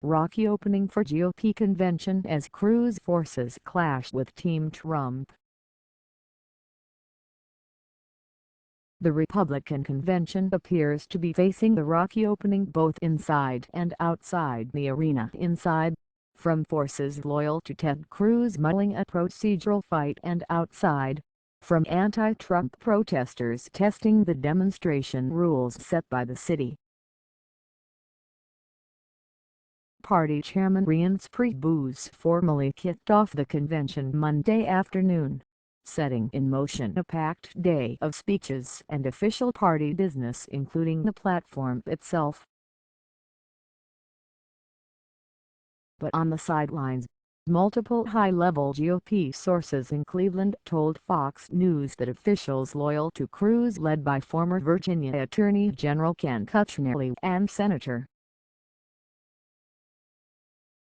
rocky opening for GOP convention as Cruz forces clash with Team Trump. The Republican convention appears to be facing the rocky opening both inside and outside the arena. Inside, from forces loyal to Ted Cruz mulling a procedural fight, and outside, from anti-Trump protesters testing the demonstration rules set by the city. Party Chairman Reince Priebus formally kicked off the convention Monday afternoon, setting in motion a packed day of speeches and official party business, including the platform itself. But on the sidelines, multiple high-level GOP sources in Cleveland told Fox News that officials loyal to Cruz, led by former Virginia Attorney General Ken Cuccinelli and Senator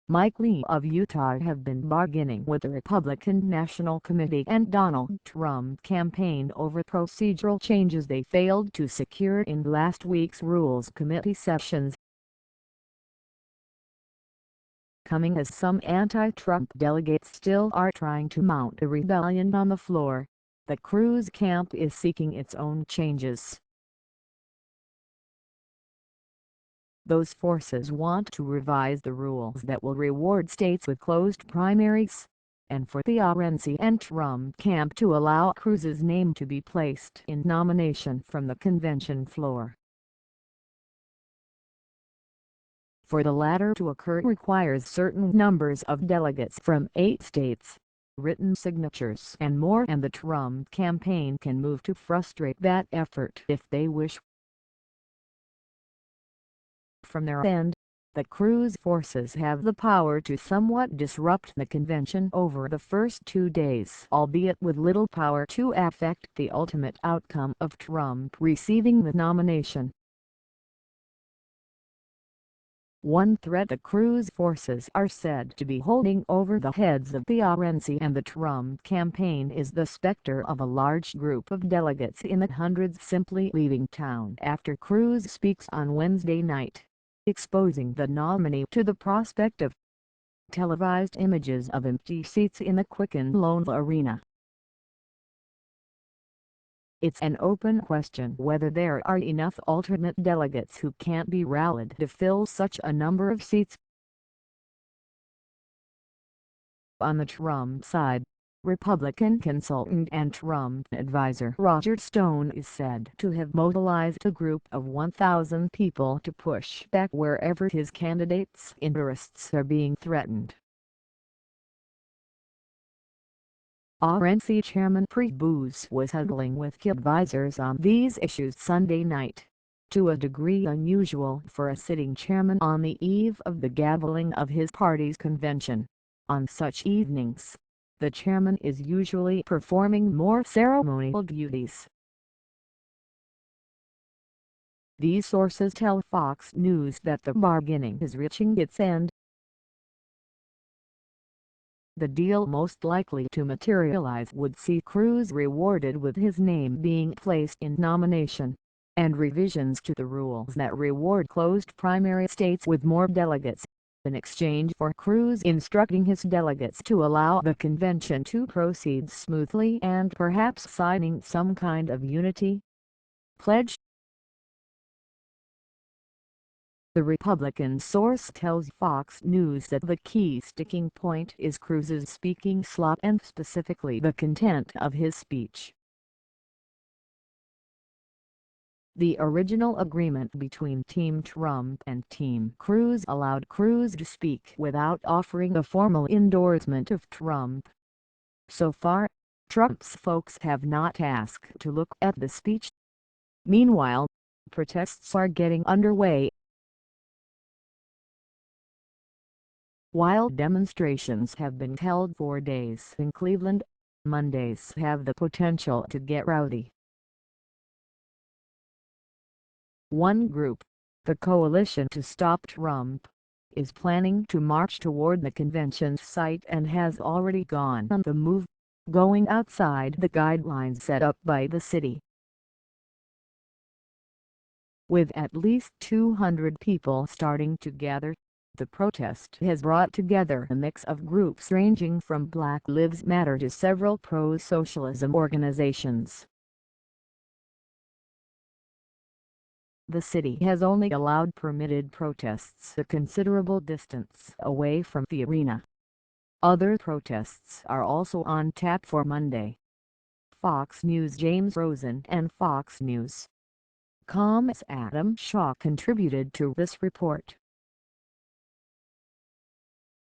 Mike Lee of Utah, have been bargaining with the Republican National Committee and Donald Trump campaign over procedural changes they failed to secure in last week's Rules Committee sessions. Coming as some anti-Trump delegates still are trying to mount a rebellion on the floor, the Cruz camp is seeking its own changes. Those forces want to revise the rules that will reward states with closed primaries, and for the RNC and Trump camp to allow Cruz's name to be placed in nomination from the convention floor. For the latter to occur requires certain numbers of delegates from 8 states, written signatures and more, and the Trump campaign can move to frustrate that effort if they wish. From their end, the Cruz forces have the power to somewhat disrupt the convention over the first 2 days, albeit with little power to affect the ultimate outcome of Trump receiving the nomination. One threat the Cruz forces are said to be holding over the heads of the RNC and the Trump campaign is the specter of a large group of delegates in the hundreds simply leaving town after Cruz speaks on Wednesday night, exposing the nominee to the prospect of televised images of empty seats in the Quicken Loans Arena. It's an open question whether there are enough alternate delegates who can't be rallied to fill such a number of seats. On the Trump side, Republican consultant and Trump advisor Roger Stone is said to have mobilized a group of 1,000 people to push back wherever his candidate's interests are being threatened. RNC Chairman Priebus was huddling with advisors on these issues Sunday night, to a degree unusual for a sitting chairman on the eve of the gaveling of his party's convention. On such evenings, the chairman is usually performing more ceremonial duties. These sources tell Fox News that the bargaining is reaching its end. The deal most likely to materialize would see Cruz rewarded with his name being placed in nomination, and revisions to the rules that reward closed primary states with more delegates, in exchange for Cruz instructing his delegates to allow the convention to proceed smoothly and perhaps signing some kind of unity pledge. The Republican source tells Fox News that the key sticking point is Cruz's speaking slot and specifically the content of his speech. The original agreement between Team Trump and Team Cruz allowed Cruz to speak without offering a formal endorsement of Trump. So far, Trump's folks have not asked to look at the speech. Meanwhile, protests are getting underway. While demonstrations have been held for days in Cleveland, Mondays have the potential to get rowdy. One group, the Coalition to Stop Trump, is planning to march toward the convention site and has already gone on the move, going outside the guidelines set up by the city. With at least 200 people starting to gather, The protest has brought together a mix of groups ranging from Black Lives Matter to several pro-socialism organizations. The city has only allowed permitted protests a considerable distance away from the arena. Other protests are also on tap for Monday. Fox News' James Rosen and Fox News.com's Adam Shaw contributed to this report.